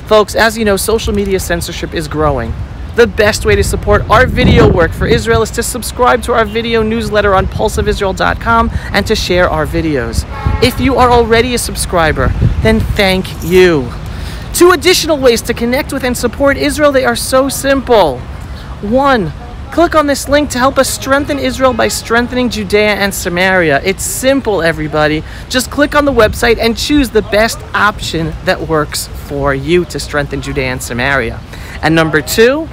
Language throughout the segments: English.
Folks, as you know, social media censorship is growing. The best way to support our video work for Israel is to subscribe to our video newsletter on pulseofisrael.com and to share our videos. If you are already a subscriber, then thank you. 2 additional ways to connect with and support Israel, they are so simple. 1, click on this link to help us strengthen Israel by strengthening Judea and Samaria. It's simple, everybody. Just click on the website and choose the best option that works for you to strengthen Judea and Samaria. And number 2,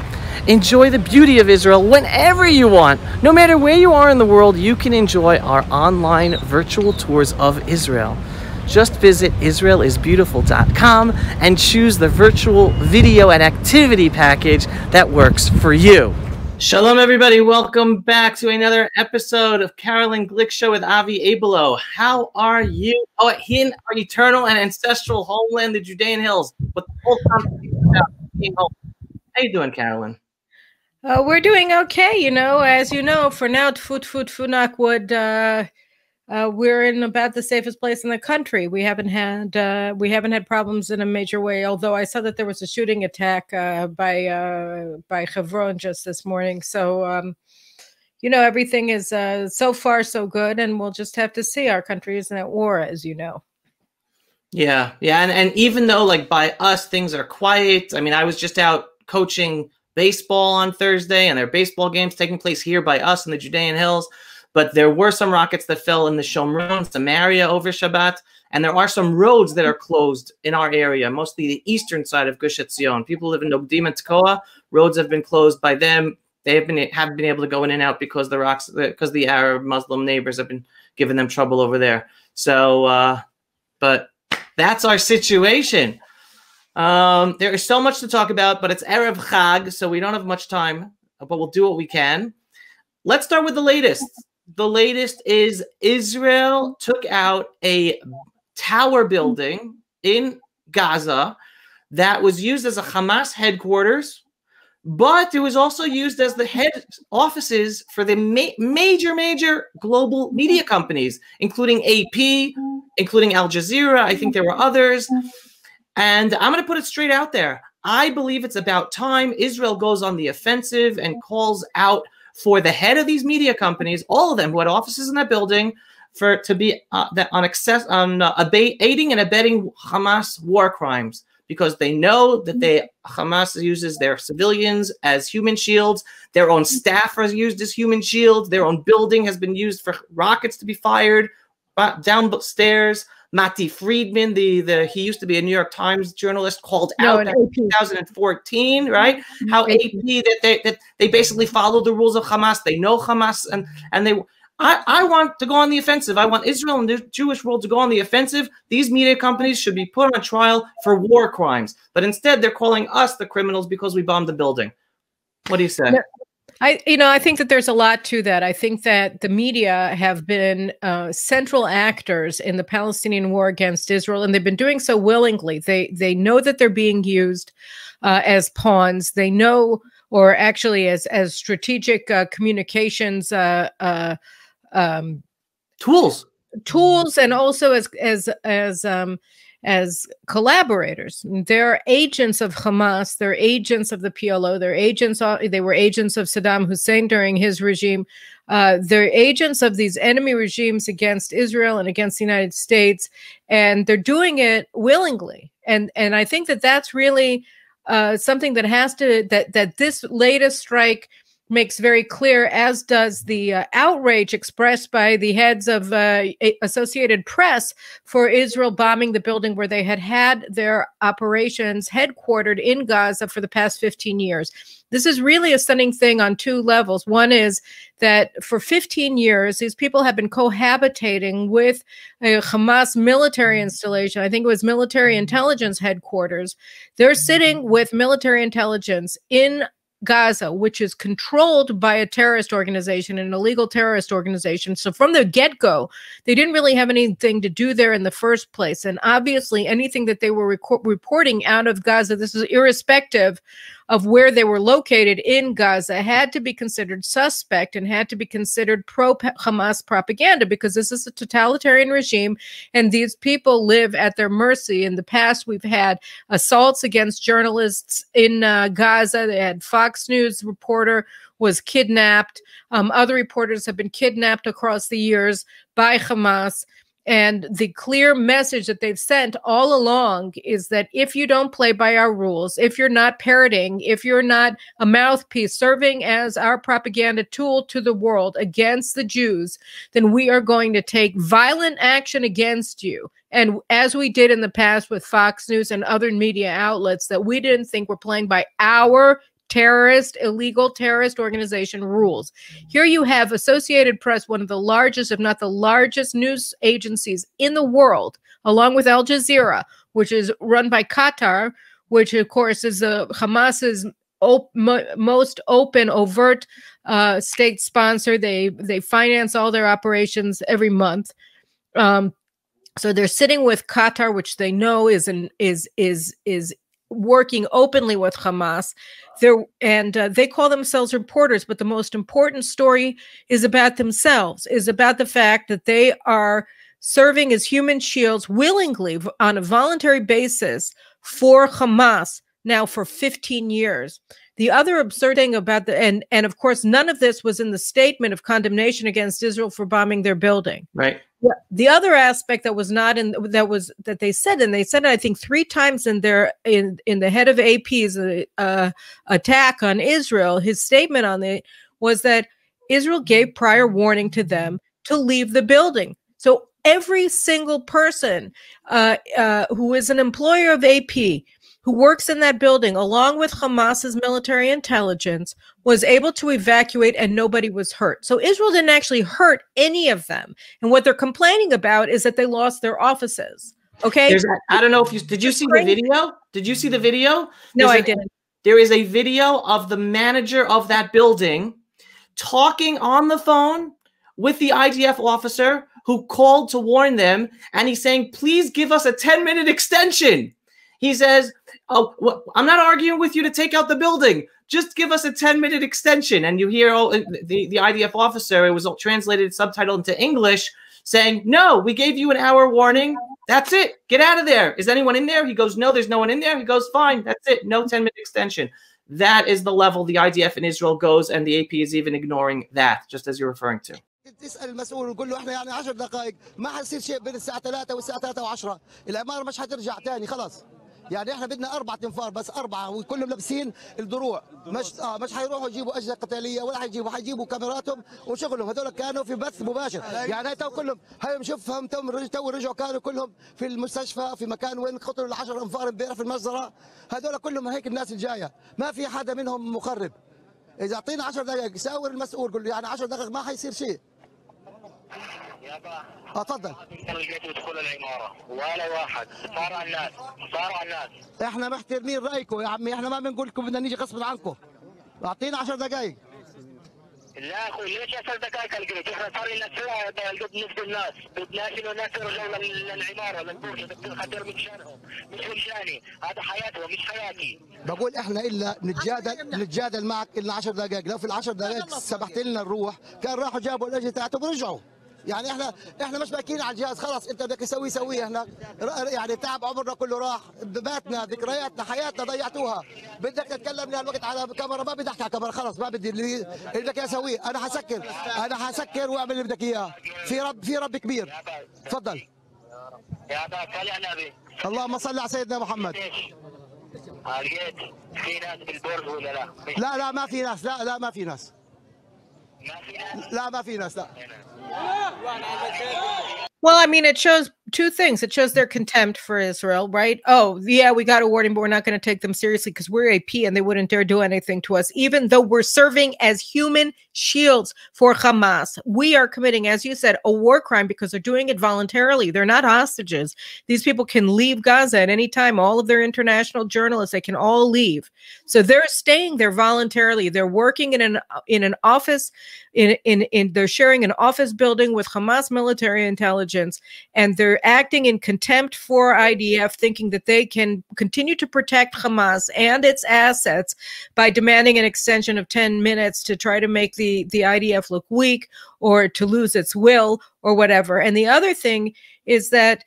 enjoy the beauty of Israel whenever you want. No matter where you are in the world, you can enjoy our online virtual tours of Israel. Just visit israelisbeautiful.com and choose the virtual video and activity package that works for you. Shalom, everybody. Welcome back to another episode of Caroline Glick Show with Avi Abelo. How are you? Oh, in our eternal and ancestral homeland, the Judean Hills. What the whole conversation about being home. How you doing, Carolyn? We're doing okay, you know. As you know, for now, knock wood, we're in about the safest place in the country. We haven't had problems in a major way. Although I saw that there was a shooting attack by Hebron just this morning. So you know, everything is so far so good, and we'll just have to see. Our country isn't at war, as you know. Yeah, and even though like by us things are quiet. I mean, I was just out coaching baseball on Thursday, and there are baseball games taking place here by us in the Judean Hills. But there were some rockets that fell in the Shomron, Samaria over Shabbat, and there are some roads that are closed in our area, mostly the eastern side of Gush Etzion. People live in Nogdim and Tekoa. Roads have been closed by them. They haven't been able to go in and out because the Arab Muslim neighbors have been giving them trouble over there. So, but that's our situation. There is so much to talk about, but it's Erev Chag, so we don't have much time, but we'll do what we can. Let's start with the latest. The latest is Israel took out a tower building in Gaza that was used as a Hamas headquarters, but it was also used as the head offices for the major global media companies, including AP, including Al Jazeera. I think there were others. And I'm going to put it straight out there. I believe it's about time Israel goes on the offensive and calls out for the head of these media companies, all of them who had offices in that building, to be aiding and abetting Hamas war crimes, because they know that Hamas uses their civilians as human shields. Their own staff are used as human shields. Their own building has been used for rockets to be fired downstairs. Mati Friedman, he used to be a New York Times journalist, called out in 2014, right? How AP that they basically follow the rules of Hamas. They know Hamas, and they. I want to go on the offensive. I want Israel and the Jewish world to go on the offensive. These media companies should be put on trial for war crimes, but instead they're calling us the criminals because we bombed the building. What do you say? I think that there's a lot to that. I think that the media have been central actors in the Palestinian war against Israel, and they've been doing so willingly. They know that they're being used as pawns. They know, or actually as strategic communications tools, and also as collaborators. They're agents of Hamas. They're agents of the PLO. They were agents of Saddam Hussein during his regime. They're agents of these enemy regimes against Israel and against the United States, and they're doing it willingly. And I think that that's really something that that this latest strike makes very clear, as does the outrage expressed by the heads of Associated Press for Israel bombing the building where they had their operations headquartered in Gaza for the past 15 years. This is really a stunning thing on 2 levels. One is that for 15 years, these people have been cohabitating with a Hamas military installation. I think it was military intelligence headquarters. They're sitting with military intelligence in Gaza, which is controlled by a terrorist organization, an illegal terrorist organization. So from the get-go, they didn't really have anything to do there in the first place. And obviously anything that they were reporting out of Gaza, this is irrespective of where they were located in Gaza had to be considered suspect and had to be considered pro-Hamas propaganda, because this is a totalitarian regime and these people live at their mercy. In the past, we've had assaults against journalists in Gaza. They had Fox News reporter was kidnapped. Other reporters have been kidnapped across the years by Hamas. And the clear message that they've sent all along is that if you don't play by our rules, if you're not parroting, if you're not a mouthpiece serving as our propaganda tool to the world against the Jews, then we are going to take violent action against you. And as we did in the past with Fox News and other media outlets that we didn't think were playing by our illegal terrorist organization rules. Here you have Associated Press, one of the largest, if not the largest news agencies in the world, along with Al Jazeera, which is run by Qatar, which of course is Hamas's most open, overt state sponsor. They finance all their operations every month. So they're sitting with Qatar, which they know is working openly with Hamas. They call themselves reporters, but the most important story is about themselves, is about the fact that they are serving as human shields willingly on a voluntary basis for Hamas now for 15 years. The other absurd thing about and of course, none of this was in the statement of condemnation against Israel for bombing their building. Right. The other aspect that was not in that they said, and they said it, I think 3 times in the head of AP's attack on Israel, his statement on it was that Israel gave prior warning to them to leave the building. So every single person who is an employer of AP, who works in that building, along with Hamas's military intelligence, was able to evacuate and nobody was hurt. So Israel didn't actually hurt any of them. And what they're complaining about is that they lost their offices. Okay? I don't know if did you see the video? Did you see the video? No, I didn't. There is a video of the manager of that building talking on the phone with the IDF officer who called to warn them. And he's saying, please give us a 10-minute extension. He says, oh, well, I'm not arguing with you to take out the building. Just give us a 10-minute extension. And you hear the IDF officer, it was all translated, subtitled into English, saying, no, we gave you an hour warning. That's it. Get out of there. Is anyone in there? He goes, no, there's no one in there. He goes, fine. That's it. No 10-minute extension. That is the level the IDF in Israel goes, and the AP is even ignoring that, just as you're referring to. تسال المسؤول وتقول له احنا يعني 10 دقائق ما حيصير شيء بين الساعه 3 والساعه 3 و10 العماره مش حترجع ثاني خلاص يعني احنا بدنا 4 تنفار بس 4 وكلهم لابسين الدروع مش حيروحوا يجيبوا اجهزه قتاليه ولا حيجيبوا كاميراتهم وشغلهم هذول كانوا في بث مباشر يعني هاي تو كلهم هاي بنشوفهم تو رجعوا كانوا كلهم في المستشفى في مكان وين قتلوا ال10 انفار امبارح في المجزره هذول كلهم هيك الناس الجايه ما في حدا منهم مخرب اذا اعطينا 10 دقائق يساور المسؤول قول له يعني 10 دقائق ما حيصير شيء اتفضل يدخل العماره ولا واحد صار على الناس احنا محترمين رايكم يا عمي احنا ما بنقول لكم بدنا نيجي غصب عنكم اعطينا 10 دقائق لا اخوي ليش 10 دقائق القيت احنا صار لنا ساعه بالنسبه للناس بدنا انه الناس يرجعوا للعماره للبرج بدنا خطر من شانهم مش من شاني هذا حياتهم مش حياتي بقول احنا الا نتجادل معك الا 10 دقائق لو في ال10 دقائق سمحت لنا نروح كان راحوا جابوا الاجهزه تاعتهم ورجعوا يعني احنا مش باكين على الجهاز خلاص انت بدك تسويه سويه احنا يعني تعب عمرنا كله راح باتنا ذكرياتنا حياتنا ضيعتوها بدك تتكلمني هالوقت على كاميرا ما بدي احكي على كاميرا خلاص ما بدي اللي بدك اسويه انا حسكر واعمل اللي بدك اياه في رب كبير تفضل يا ابا صل على النبي اللهم صل على سيدنا محمد لقيت في ناس بالبرج ولا لا لا ما في ناس لا ما في ناس لا ما في ناس لا Well, I mean, it shows 2 things. It shows their contempt for Israel, right? Oh, yeah, we got a warning, but we're not going to take them seriously because we're AP and they wouldn't dare do anything to us, even though we're serving as human shields for Hamas. We are committing, as you said, a war crime because they're doing it voluntarily. They're not hostages. These people can leave Gaza at any time. All of their international journalists, they can all leave. So they're staying there voluntarily. They're working in an office, they're sharing an office building with Hamas military intelligence. intelligence, and they're acting in contempt for IDF, thinking that they can continue to protect Hamas and its assets by demanding an extension of 10 minutes to try to make the IDF look weak or to lose its will or whatever. And the other thing is that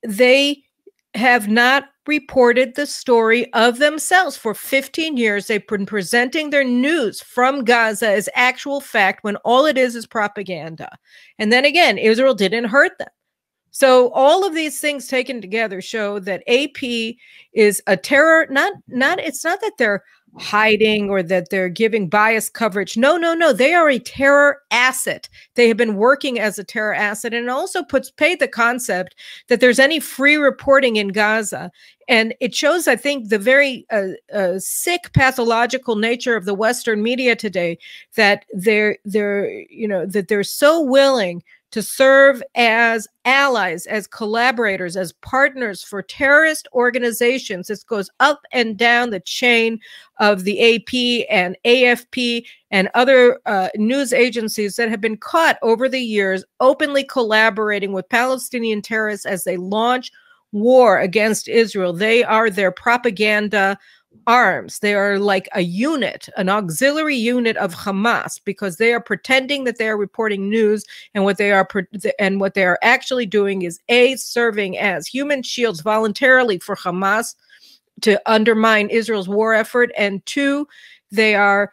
they have not reported the story of themselves. For 15 years. They've been presenting their news from Gaza as actual fact when all it is propaganda. And then again, Israel didn't hurt them. So all of these things taken together show that AP is a terror, it's not that they're hiding or that they're giving biased coverage. No. They are a terror asset. They have been working as a terror asset, and it also paid the concept that there's any free reporting in Gaza. And it shows, I think, the very sick pathological nature of the Western media today, that they're so willing to serve as allies, as collaborators, as partners for terrorist organizations. This goes up and down the chain of the AP and AFP and other news agencies that have been caught over the years openly collaborating with Palestinian terrorists as they launch war against Israel. They are their propaganda arms. They are like a unit, an auxiliary unit of Hamas, because they are pretending that they are reporting news, and what they are actually doing is serving as human shields voluntarily for Hamas to undermine Israel's war effort, and two, they are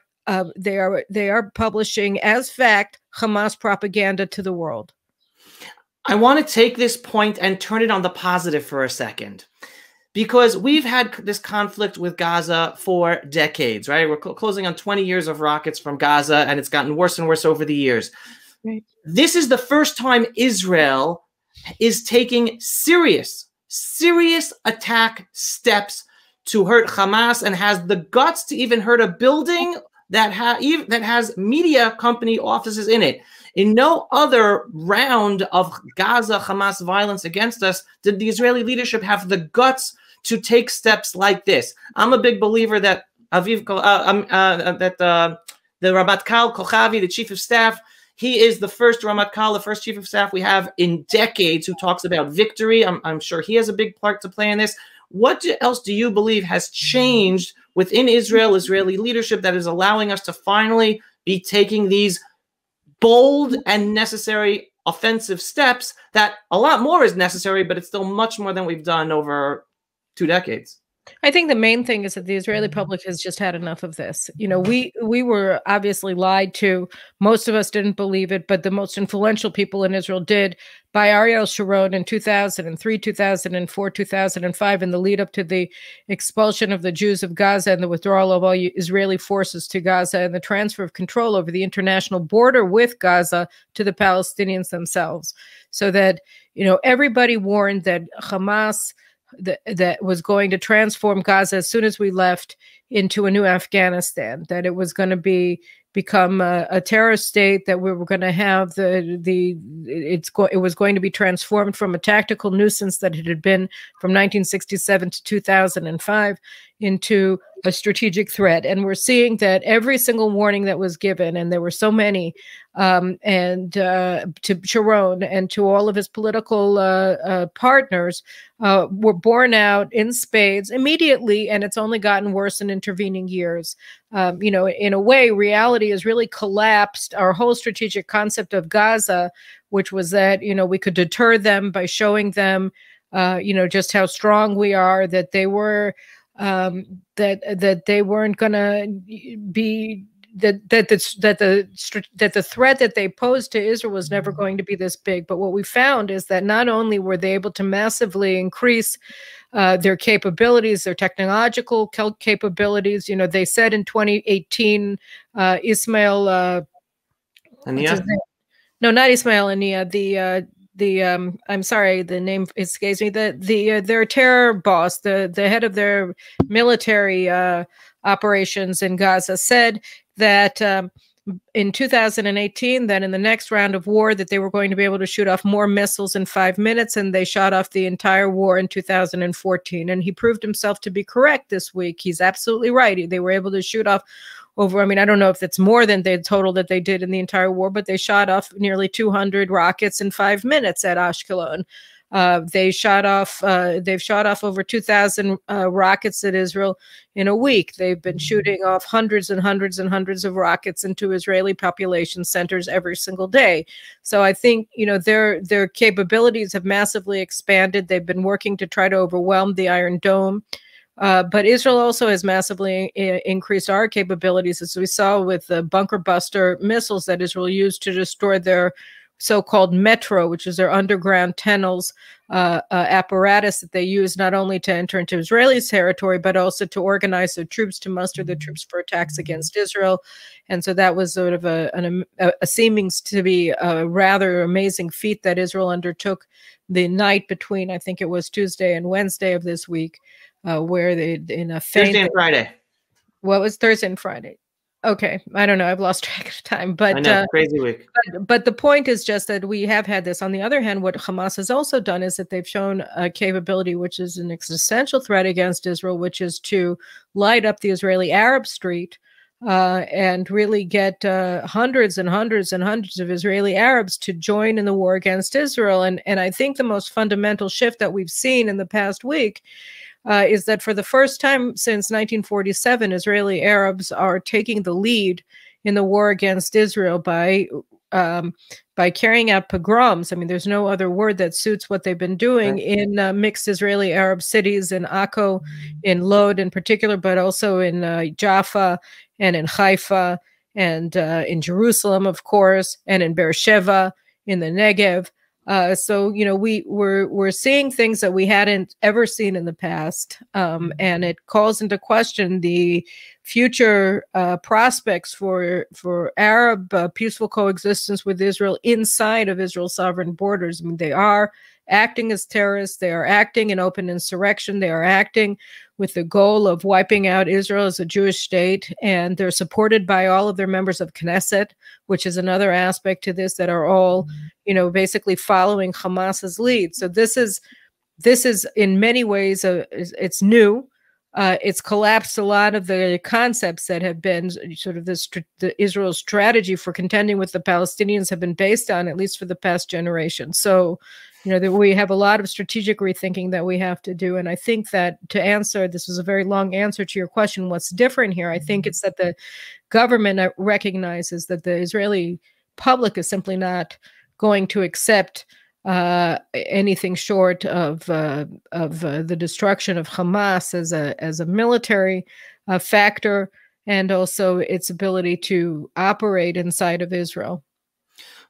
publishing as fact Hamas propaganda to the world. I want to take this point and turn it on the positive for a second, because we've had this conflict with Gaza for decades, right? We're closing on 20 years of rockets from Gaza, and it's gotten worse and worse over the years. Right. This is the first time Israel is taking serious attack steps to hurt Hamas, and has the guts to even hurt a building that has media company offices in it. In no other round of Gaza Hamas violence against us did the Israeli leadership have the guts to take steps like this. I'm a big believer that the Ramatkal Kochavi, the chief of staff, he is the first Ramatkal, the first chief of staff we have in decades who talks about victory. I'm sure he has a big part to play in this. What else do you believe has changed within Israeli leadership that is allowing us to finally be taking these bold and necessary offensive steps, that a lot more is necessary, but it's still much more than we've done over 2 decades? I think the main thing is that the Israeli public has just had enough of this. You know, we were obviously lied to. Most of us didn't believe it, but the most influential people in Israel did, by Ariel Sharon in 2003, 2004, 2005, in the lead up to the expulsion of the Jews of Gaza and the withdrawal of all Israeli forces to Gaza and the transfer of control over the international border with Gaza to the Palestinians themselves. So that, you know, everybody warned that Hamas that was going to transform Gaza as soon as we left into a new Afghanistan, that it was going to become a terrorist state, that we were going to have it was going to be transformed from a tactical nuisance that it had been from 1967 to 2005 into a strategic threat. And we're seeing that every single warning that was given, and there were so many, and to Sharon and to all of his political partners, were borne out in spades immediately, and it's only gotten worse in intervening years. You know, in a way, reality has really collapsed our whole strategic concept of Gaza, which was that, you know, we could deter them by showing them, you know, just how strong we are, that they were, that they weren't going to be, that the threat that they posed to Israel was never going to be this big. But what we found is that not only were they able to massively increase their capabilities, their technological capabilities. You know, they said in 2018, Ismail, no, not Ismail Haniyeh, I'm sorry, the name escapes me. Their terror boss, the head of their military operations in Gaza, said that in 2018, that in the next round of war, that they were going to be able to shoot off more missiles in 5 minutes, and they shot off the entire war in 2014. And he proved himself to be correct this week. He's absolutely right. They were able to shoot off over, I mean, I don't know if it's more than the total that they did in the entire war, but they shot off nearly 200 rockets in 5 minutes at Ashkelon. They've shot off over 2,000 rockets at Israel in a week. They've been shooting off hundreds and hundreds and hundreds of rockets into Israeli population centers every single day. So I think, you know, their capabilities have massively expanded. They've been working to try to overwhelm the Iron Dome. But Israel also has massively increased our capabilities, as we saw with the bunker buster missiles that Israel used to destroy their so-called metro, which is their underground tunnels apparatus that they use not only to enter into Israeli territory, but also to organize their troops, to muster the troops for attacks against Israel. And so that was sort of a seeming to be a rather amazing feat that Israel undertook the night between, I think it was Tuesday and Wednesday of this week, where they, in a feint, Thursday and Friday. What was Thursday and Friday? Okay, I don't know. I've lost track of time, but I know, crazy week. But the point is just that we have had this. On the other hand, what Hamas has also done is that they've shown a capability, which is an existential threat against Israel, which is to light up the Israeli Arab street and really get hundreds and hundreds and hundreds of Israeli Arabs to join in the war against Israel. And I think the most fundamental shift that we've seen in the past week is that for the first time since 1947, Israeli Arabs are taking the lead in the war against Israel by carrying out pogroms. I mean, there's no other word that suits what they've been doing in mixed Israeli Arab cities, in Akko, in Lod in particular, but also in Jaffa and in Haifa and in Jerusalem, of course, and in Beersheba, in the Negev. So, you know, we're seeing things that we hadn't ever seen in the past, and it calls into question the future prospects for Arab peaceful coexistence with Israel inside of Israel's sovereign borders. I mean, they are acting as terrorists. They are acting in open insurrection. They are acting with the goal of wiping out Israel as a Jewish state, and they're supported by all of their members of Knesset, which is another aspect to this, that are all, you know, basically following Hamas's lead. So this is in many ways it's new. It's collapsed a lot of the concepts that have been sort of the Israel's strategy for contending with the Palestinians have been based on, at least for the past generation. So, you know, we have a lot of strategic rethinking that we have to do. And I think that to answer, this was a very long answer to your question, what's different here? I think it's that the government recognizes that the Israeli public is simply not going to accept anything short of the destruction of Hamas as a military factor, and also its ability to operate inside of Israel.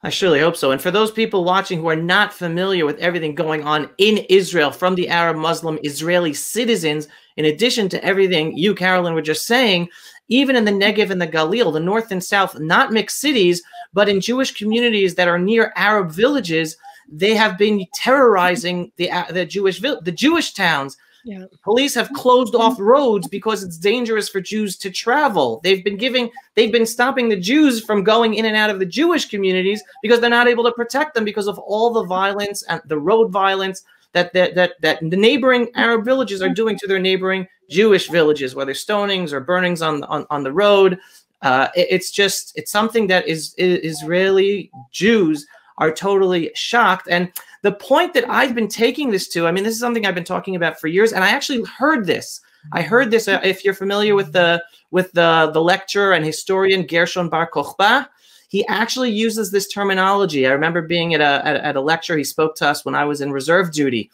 I surely hope so. And for those people watching who are not familiar with everything going on in Israel from the Arab Muslim Israeli citizens, in addition to everything you, Caroline, were just saying, even in the Negev and the Galil, the north and south, not mixed cities, but in Jewish communities that are near Arab villages, they have been terrorizing the Jewish towns. Yeah. Police have closed off roads because it's dangerous for Jews to travel. They've been stopping the Jews from going in and out of the Jewish communities because they're not able to protect them because of all the violence and the road violence that the neighboring Arab villages are doing to their neighboring Jewish villages, whether stonings or burnings on the road. It's something that Israeli Jews are totally shocked. And the point that I've been taking this to, I mean, this is something I've been talking about for years, and I actually heard this. I heard this, if you're familiar with the lecturer and historian Gershon Bar Kokhba, he actually uses this terminology. I remember being at a lecture. He spoke to us when I was in reserve duty.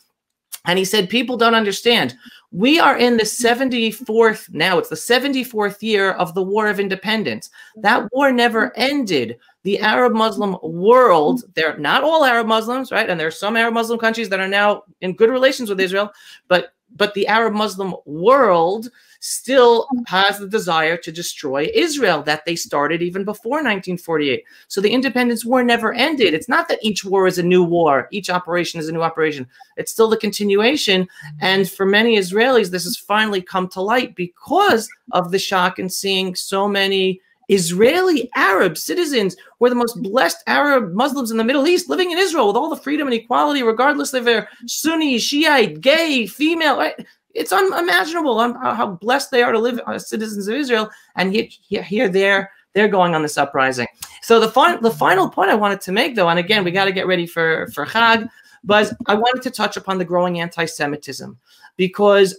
And he said, people don't understand. We are in the 74th, now it's the 74th year of the War of Independence. That war never ended. The Arab Muslim world, they're not all Arab Muslims, right? And there are some Arab Muslim countries that are now in good relations with Israel, but the Arab Muslim world still has the desire to destroy Israel that they started even before 1948. So the Independence War never ended. It's not that each war is a new war. Each operation is a new operation. It's still the continuation. And for many Israelis, this has finally come to light because of the shock in seeing so many Israeli Arab citizens who are the most blessed Arab Muslims in the Middle East living in Israel with all the freedom and equality, regardless if they're Sunni, Shiite, gay, female, right? It's unimaginable how blessed they are to live as citizens of Israel. And here they're going on this uprising. So the final point I wanted to make, though, and again, we got to get ready for Chag, but I wanted to touch upon the growing anti-Semitism, because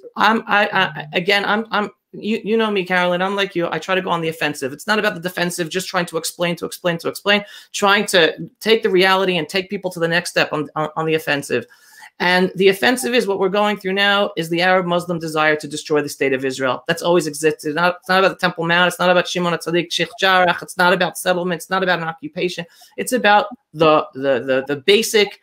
you know me, Caroline, I'm like you. I try to go on the offensive. It's not about the defensive, just trying to explain, trying to take the reality and take people to the next step on the offensive. And the offensive is what we're going through now is the Arab-Muslim desire to destroy the state of Israel. That's always existed. It's not about the Temple Mount. It's not about Shimon HaTzadik, Sheikh Jarrah. It's not about settlement. It's not about an occupation. It's about the basic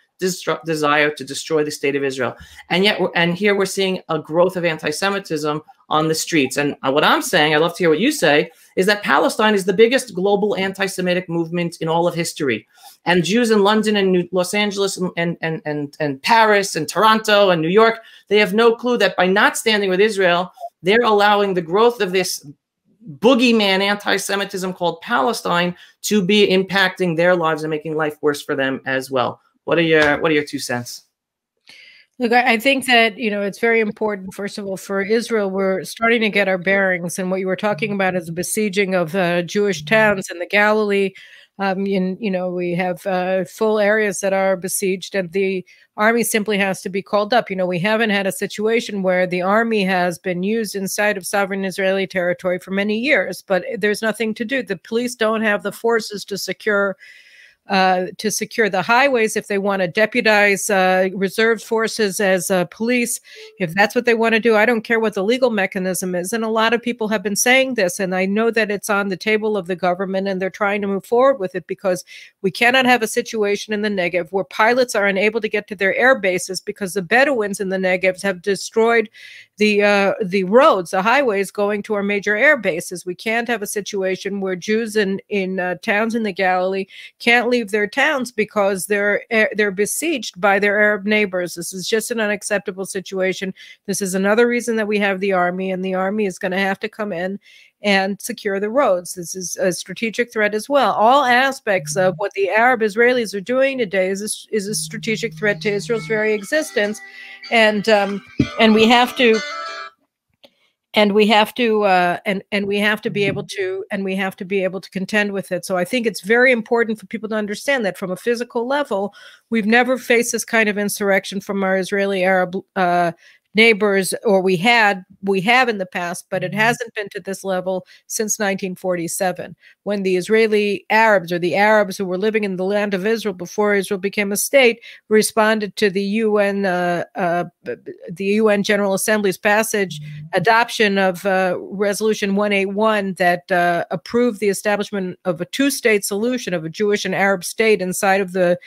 desire to destroy the state of Israel. And yet, here we're seeing a growth of anti-Semitism on the streets. And what I'm saying, I'd love to hear what you say, is that Palestine is the biggest global anti-Semitic movement in all of history. And Jews in London and Los Angeles and Paris and Toronto and New York, they have no clue that by not standing with Israel, they're allowing the growth of this boogeyman anti-Semitism called Palestine to be impacting their lives and making life worse for them as well. What are your 2 cents? Look, I think that, it's very important, first of all, for Israel, we're starting to get our bearings. And what you were talking about is the besieging of Jewish towns in the Galilee. We have full areas that are besieged, and the army simply has to be called up. We haven't had a situation where the army has been used inside of sovereign Israeli territory for many years, but there's nothing to do. The police don't have the forces to secure the highways. If they want to deputize reserve forces as police, if that's what they want to do, I don't care what the legal mechanism is. And a lot of people have been saying this, and I know that it's on the table of the government, and they're trying to move forward with it, because we cannot have a situation in the Negev where pilots are unable to get to their air bases because the Bedouins in the Negev have destroyed the roads, the highways going to our major air bases. We can't have a situation where Jews in towns in the Galilee can't leave their towns because they're besieged by their Arab neighbors. This is just an unacceptable situation. This is another reason that we have the army, and the army is going to have to come in and secure the roads. This is a strategic threat as well. All aspects of what the Arab Israelis are doing today is a strategic threat to Israel's very existence, and we have to. And we have to be able to contend with it. So I think it's very important for people to understand that from a physical level, we've never faced this kind of insurrection from our Israeli Arab neighbors, or we have in the past, but it hasn't been to this level since 1947, when the Israeli Arabs, or the Arabs who were living in the land of Israel before Israel became a state, responded to the UN General Assembly's adoption of Resolution 181 that approved the establishment of a 2-state solution, of a Jewish and Arab state inside of the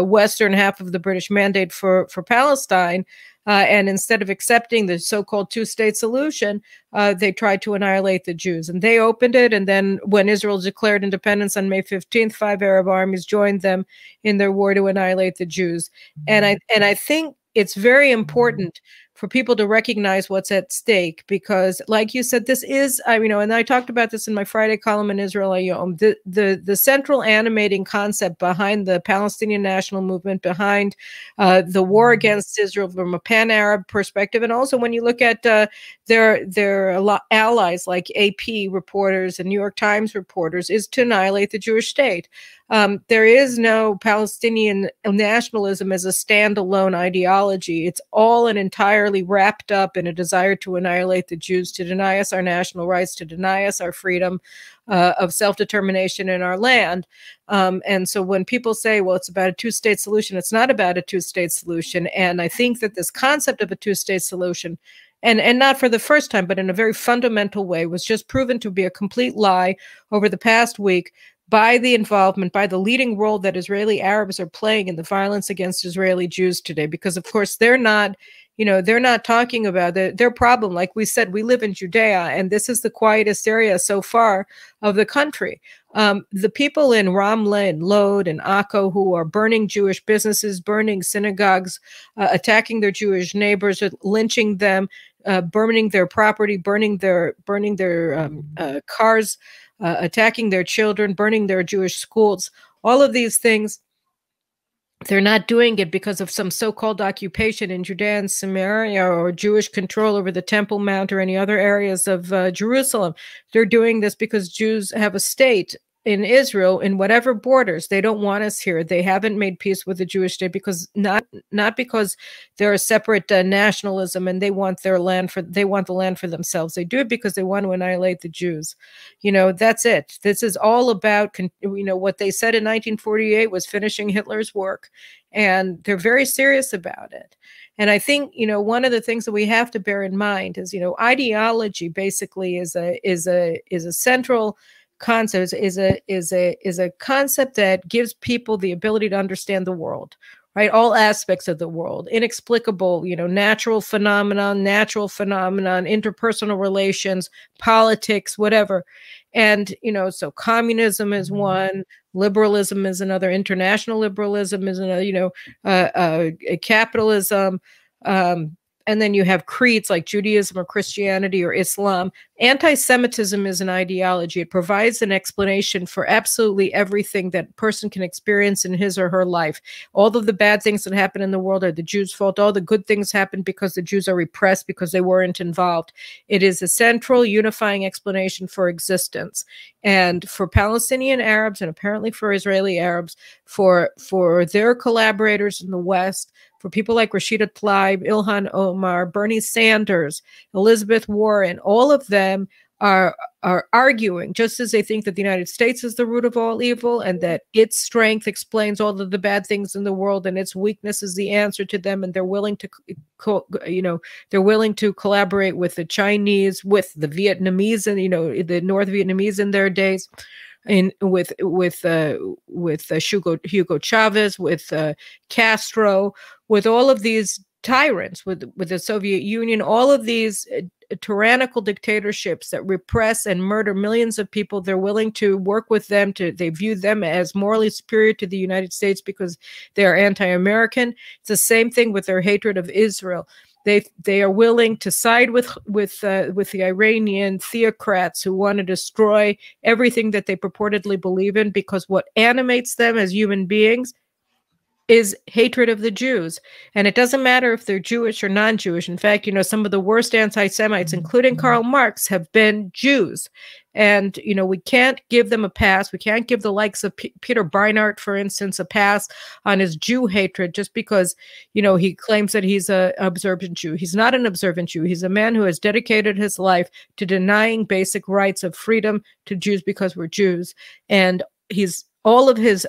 western half of the British Mandate for Palestine. And instead of accepting the so-called 2-state solution, they tried to annihilate the Jews. And they opened it. And then when Israel declared independence on May 15th, 5 Arab armies joined them in their war to annihilate the Jews. And I think it's very important for people to recognize what's at stake, because, like you said, this is, and I talked about this in my Friday column in Israel Hayom, the central animating concept behind the Palestinian national movement, behind the war against Israel from a pan-Arab perspective, and also when you look at their allies like AP reporters and New York Times reporters, is to annihilate the Jewish state. There is no Palestinian nationalism as a standalone ideology. It's all and entirely wrapped up in a desire to annihilate the Jews, to deny us our national rights, to deny us our freedom of self-determination in our land. And so when people say, well, it's about a 2-state solution, it's not about a 2-state solution. And I think that this concept of a 2-state solution, and not for the first time, but in a very fundamental way, was just proven to be a complete lie over the past week by the leading role that Israeli Arabs are playing in the violence against Israeli Jews today. Because, of course, they're not talking about their problem. Like we said, we live in Judea, and this is the quietest area so far of the country. The people in Ramle and Lod and Akko who are burning Jewish businesses, burning synagogues, attacking their Jewish neighbors, lynching them, burning their property, burning their cars, attacking their children, burning their Jewish schools, all of these things they're not doing it because of some so-called occupation in Judea and Samaria or Jewish control over the Temple Mount or any other areas of Jerusalem. They're doing this because Jews have a state in Israel in whatever borders. They don't want us here. They haven't made peace with the Jewish state because not because they're a separate nationalism and they want the land for themselves. They do it because they want to annihilate the Jews. That's it. This is all about what they said in 1948 was finishing Hitler's work, and they're very serious about it. And I think one of the things that we have to bear in mind is ideology basically is a central concept, is a concept that gives people the ability to understand the world, right? All aspects of the world, inexplicable, natural phenomenon, interpersonal relations, politics, whatever. And, so communism is one, liberalism is another, international liberalism is another, capitalism, and then you have creeds like Judaism or Christianity or Islam. Anti-Semitism is an ideology. It provides an explanation for absolutely everything that a person can experience in his or her life. All of the bad things that happen in the world are the Jews' fault. All the good things happen because the Jews are repressed because they weren't involved. It is a central unifying explanation for existence. And for Palestinian Arabs and apparently for Israeli Arabs, for their collaborators in the West, for people like Rashida Tlaib, Ilhan Omar, Bernie Sanders, Elizabeth Warren, all of them are arguing, just as they think that the United States is the root of all evil and that its strength explains all of the bad things in the world and its weakness is the answer to them, and they're willing to collaborate with the Chinese, with the Vietnamese, and the North Vietnamese in their days, with Hugo Chavez, with Castro, with all of these tyrants, with the Soviet Union, all of these tyrannical dictatorships that repress and murder millions of people. They're willing to work with them. They view them as morally superior to the United States because they are anti-American. It's the same thing with their hatred of Israel. They are willing to side with the Iranian theocrats who want to destroy everything that they purportedly believe in, because what animates them as human beings is hatred of the Jews. And it doesn't matter if they're Jewish or non-Jewish. In fact, some of the worst anti-Semites, including Karl Marx, have been Jews. And, we can't give them a pass. We can't give the likes of Peter Beinart, for instance, a pass on his Jew hatred just because, he claims that he's an observant Jew. He's not an observant Jew. He's a man who has dedicated his life to denying basic rights of freedom to Jews because we're Jews. And he's all of his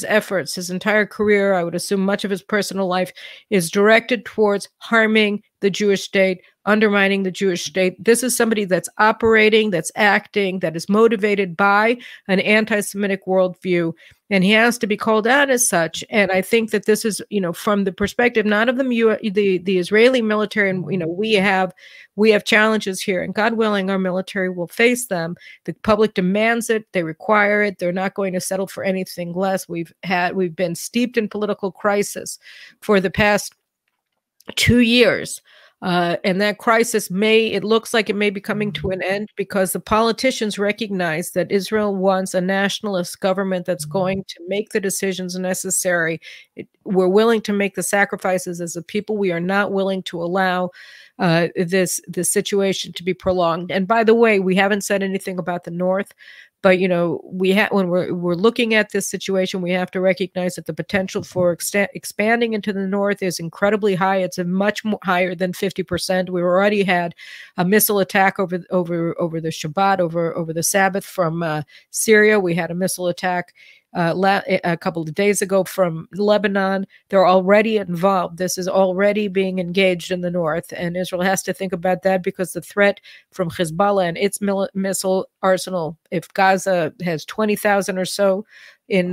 efforts, his entire career, I would assume much of his personal life, is directed towards harming the Jewish state, undermining the Jewish state. This is somebody that's operating, that's acting, that is motivated by an anti-Semitic worldview, and he has to be called out as such. And I think that this is, from the perspective not of the Israeli military, and we have challenges here, and God willing, our military will face them. The public demands it; they require it. They're not going to settle for anything less. We've been steeped in political crisis for the past 2 years. And that crisis looks like it may be coming to an end because the politicians recognize that Israel wants a nationalist government that's going to make the decisions necessary. We're willing to make the sacrifices as a people. We are not willing to allow this situation to be prolonged. And by the way, we haven't said anything about the North. But when we're looking at this situation, we have to recognize that the potential for expanding into the north is incredibly high. It's much higher than 50%. We already had a missile attack over the Shabbat, over the Sabbath from Syria. We had a missile attack a couple of days ago from Lebanon. They're already involved. This is already being engaged in the north, and Israel has to think about that because the threat from Hezbollah and its missile arsenal, if Gaza has 20,000 or so, in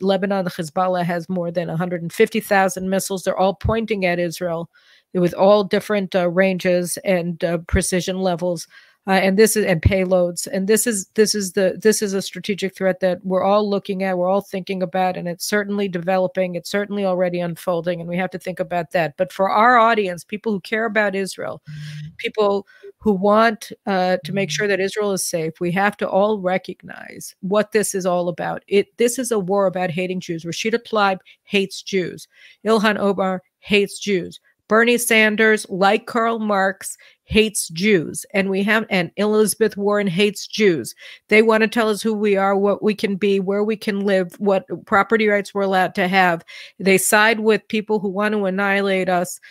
Lebanon, the Hezbollah has more than 150,000 missiles. They're all pointing at Israel with all different ranges and precision levels. And payloads, and this is a strategic threat that we're all looking at, we're all thinking about, and it's certainly developing, it's certainly already unfolding, and we have to think about that. But for our audience, people who care about Israel, people who want to make sure that Israel is safe, we have to all recognize what this is all about. This is a war about hating Jews. Rashida Tlaib hates Jews. Ilhan Omar hates Jews. Bernie Sanders, like Karl Marx, hates Jews. And Elizabeth Warren hates Jews. They want to tell us who we are, what we can be, where we can live, what property rights we're allowed to have. They side with people who want to annihilate us,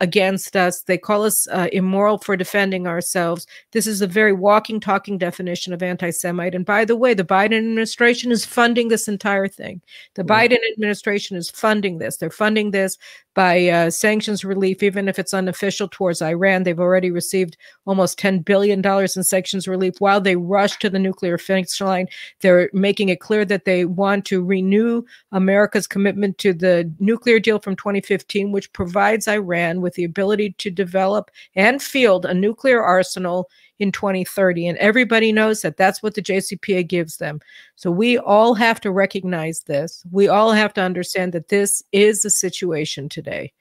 against us. They call us immoral for defending ourselves. This is a very walking, talking definition of anti-Semite. And by the way, the Biden administration is funding this entire thing. The Biden administration is funding this. They're funding this by sanctions relief, even if it's unofficial, towards Iran. They've already received almost $10 billion in sanctions relief while they rush to the nuclear finish line. They're making it clear that they want to renew America's commitment to the nuclear deal from 2015, which provides Iran with the ability to develop and field a nuclear arsenal in 2030. And everybody knows that that's what the JCPOA gives them. So we all have to recognize this. We all have to understand that this is the situation today.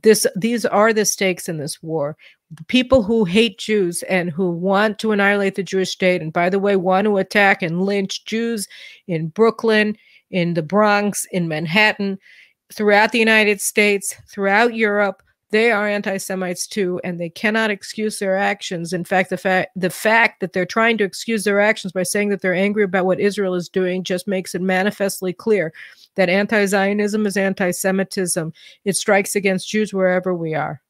These are the stakes in this war. The people who hate Jews and who want to annihilate the Jewish state, and by the way, want to attack and lynch Jews in Brooklyn, in the Bronx, in Manhattan, throughout the United States, throughout Europe, they are anti-Semites too, and they cannot excuse their actions. In fact, the fact that they're trying to excuse their actions by saying that they're angry about what Israel is doing just makes it manifestly clear that anti-Zionism is anti-Semitism. It strikes against Jews wherever we are.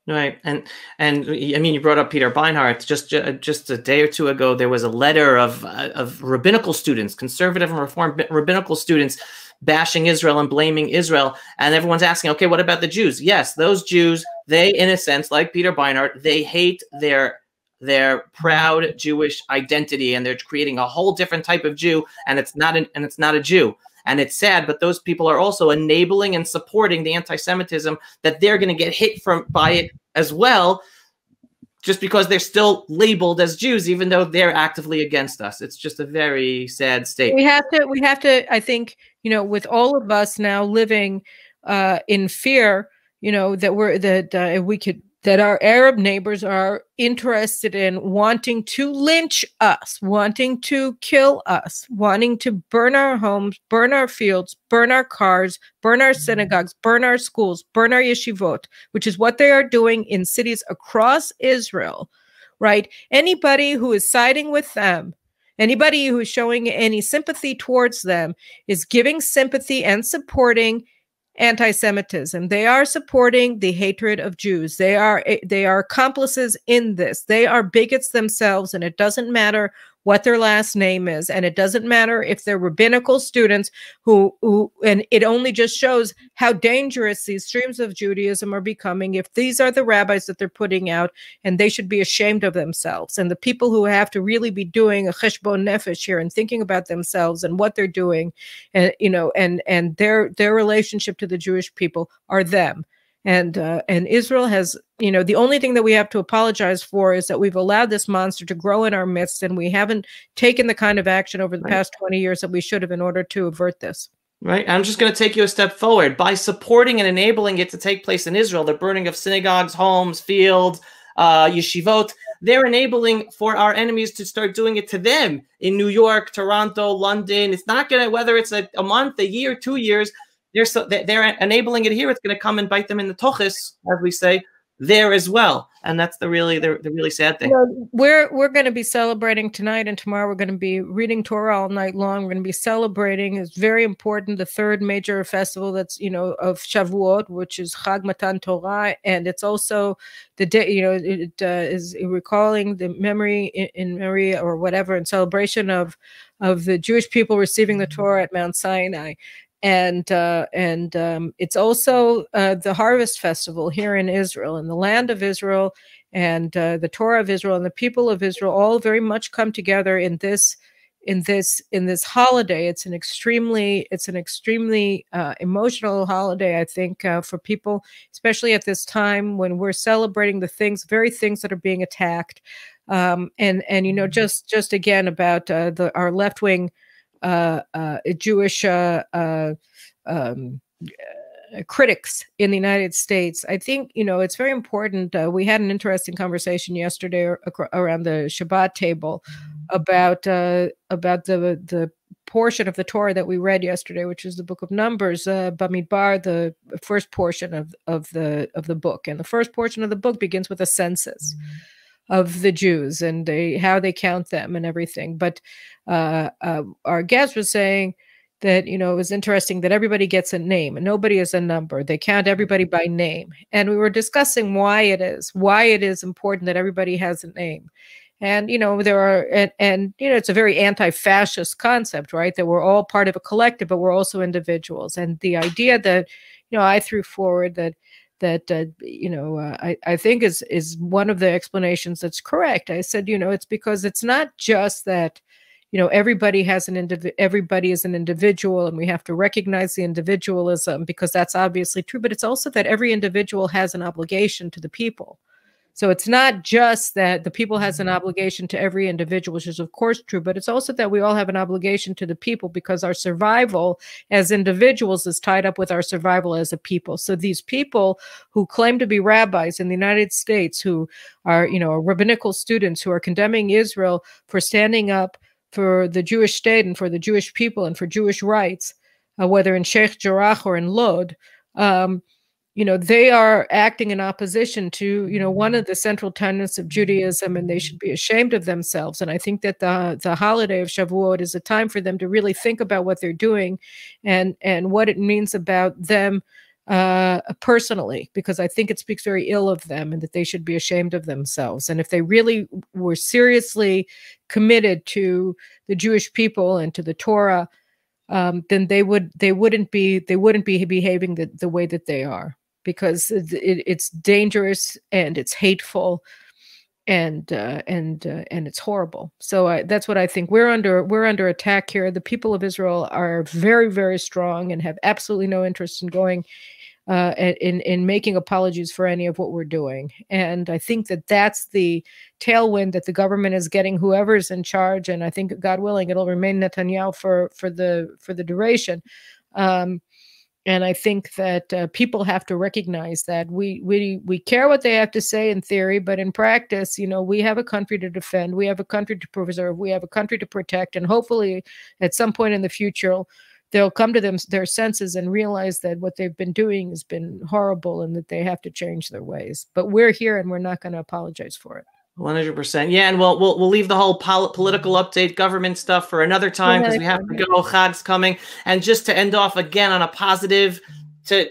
Right, and I mean, you brought up Peter Beinart. Just a day or two ago, there was a letter of rabbinical students, conservative and reform rabbinical students, bashing Israel and blaming Israel, and everyone's asking, okay, what about the Jews? Yes, those Jews, they, in a sense, like Peter Beinart, they hate their proud Jewish identity, and they're creating a whole different type of Jew, and it's not a Jew. And it's sad, but those people are also enabling and supporting the anti-Semitism that they're going to get hit by it as well, just because they're still labeled as Jews, even though they're actively against us. It's just a very sad state. We have to, I think, with all of us now living in fear, that our Arab neighbors are interested in wanting to lynch us, wanting to kill us, wanting to burn our homes, burn our fields, burn our cars, burn our synagogues, burn our schools, burn our yeshivot, which is what they are doing in cities across Israel, right? Anybody who is siding with them, anybody who is showing any sympathy towards them is giving sympathy and supporting anti-Semitism. They are supporting the hatred of Jews. They are accomplices in this. They are bigots themselves, and it doesn't matter what their last name is, and it doesn't matter if they're rabbinical students and it only just shows how dangerous these streams of Judaism are becoming if these are the rabbis that they're putting out, and they should be ashamed of themselves. And the people who have to really be doing a cheshbon nefesh here and thinking about themselves and what they're doing, and and their relationship to the Jewish people are them. And Israel has, the only thing that we have to apologize for is that we've allowed this monster to grow in our midst, and we haven't taken the kind of action over the past 20 years that we should have in order to avert this. Right. I'm just going to take you a step forward. By supporting and enabling it to take place in Israel, the burning of synagogues, homes, fields, yeshivot, they're enabling for our enemies to start doing it to them in New York, Toronto, London. It's not going to, whether it's a month, a year, 2 years, they're enabling it here. It's going to come and bite them in the tochis, as we say, there as well. And that's the really sad thing. We're going to be celebrating tonight and tomorrow. We're going to be reading Torah all night long. We're going to be celebrating. It's very important. The third major festival that's, of Shavuot, which is Chag Matan Torah. And it's also the day, it is recalling the memory in memory or whatever, in celebration of the Jewish people receiving the Torah at Mount Sinai. And it's also the Harvest Festival here in Israel, in the land of Israel, and the Torah of Israel and the people of Israel all very much come together in this holiday. It's an extremely emotional holiday, I think, for people, especially at this time when we're celebrating the very things that are being attacked. Just again about our left wing Jewish critics in the United States. I think, it's very important. We had an interesting conversation yesterday around the Shabbat table about the portion of the Torah that we read yesterday, which is the book of Numbers, Bamidbar, the first portion of the book. And the first portion of the book begins with a census of the Jews and how they count them and everything. But our guest was saying that, it was interesting that everybody gets a name and nobody is a number. They count everybody by name. And we were discussing why it is important that everybody has a name. And, there are, and it's a very anti-fascist concept, right? That we're all part of a collective, but we're also individuals. And the idea that, I threw forward that I think is one of the explanations that's correct. I said, it's because it's not just that, everybody is an individual and we have to recognize the individualism because that's obviously true, but it's also that every individual has an obligation to the people. So it's not just that the people has an obligation to every individual, which is of course true, but it's also that we all have an obligation to the people because our survival as individuals is tied up with our survival as a people. So these people who claim to be rabbis in the United States, who are, rabbinical students who are condemning Israel for standing up for the Jewish state and for the Jewish people and for Jewish rights, whether in Sheikh Jarrah or in Lod, they are acting in opposition to, one of the central tenets of Judaism, and they should be ashamed of themselves. And I think that the holiday of Shavuot is a time for them to really think about what they're doing and what it means about them personally, because I think it speaks very ill of them and that they should be ashamed of themselves. And if they really were seriously committed to the Jewish people and to the Torah, then they wouldn't be behaving the way that they are, because it's dangerous and it's hateful and it's horrible. So that's what I think. We're under attack here. The people of Israel are very, very strong and have absolutely no interest in going in making apologies for any of what we're doing. And I think that that's the tailwind that the government is getting, whoever's in charge. And I think, God willing, it'll remain Netanyahu for the duration. And I think that people have to recognize that we care what they have to say in theory, but in practice, we have a country to defend, we have a country to preserve, we have a country to protect, and hopefully at some point in the future, they'll come to their senses and realize that what they've been doing has been horrible and that they have to change their ways. But we're here and we're not going to apologize for it. 100%. Yeah, and we'll leave the whole political update, government stuff for another time because we have to go. Chag's coming, and just to end off again on a positive. I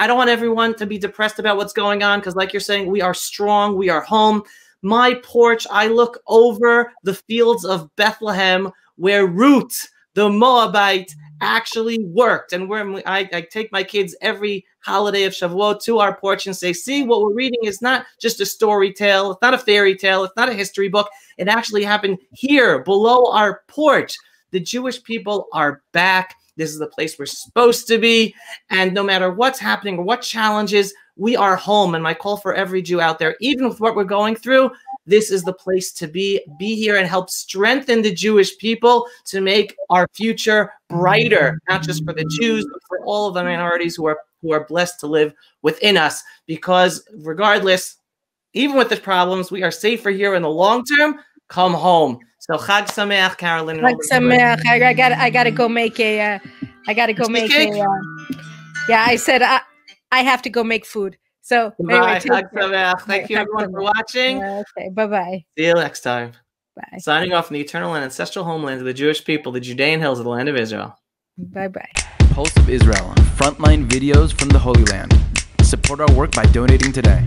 don't want everyone to be depressed about what's going on because, like you're saying, we are strong. We are home. My porch, I look over the fields of Bethlehem where Ruth, the Moabite, actually worked, and where I take my kids every holiday of Shavuot to our porch and say, see, what we're reading is not just a story tale, it's not a fairy tale, it's not a history book, it actually happened here below our porch. The Jewish people are back. This is the place we're supposed to be, and no matter what's happening or what challenges, we are home. And my call for every Jew out there, even with what we're going through, this is the place to be here and help strengthen the Jewish people to make our future brighter, not just for the Jews, but for all of the minorities who are blessed to live within us. Because regardless, even with the problems, we are safer here in the long term. Come home. So Chag Sameach, Caroline. Chag Sameach. I gotta go make a. Yeah, I said I have to go make food. So anyway, thank you everyone for watching. Okay, bye-bye. See you next time. Bye. Signing off from the eternal and ancestral homeland of the Jewish people, the Judean hills of the land of Israel. Bye-bye. Pulse of Israel, frontline videos from the Holy Land. Support our work by donating today.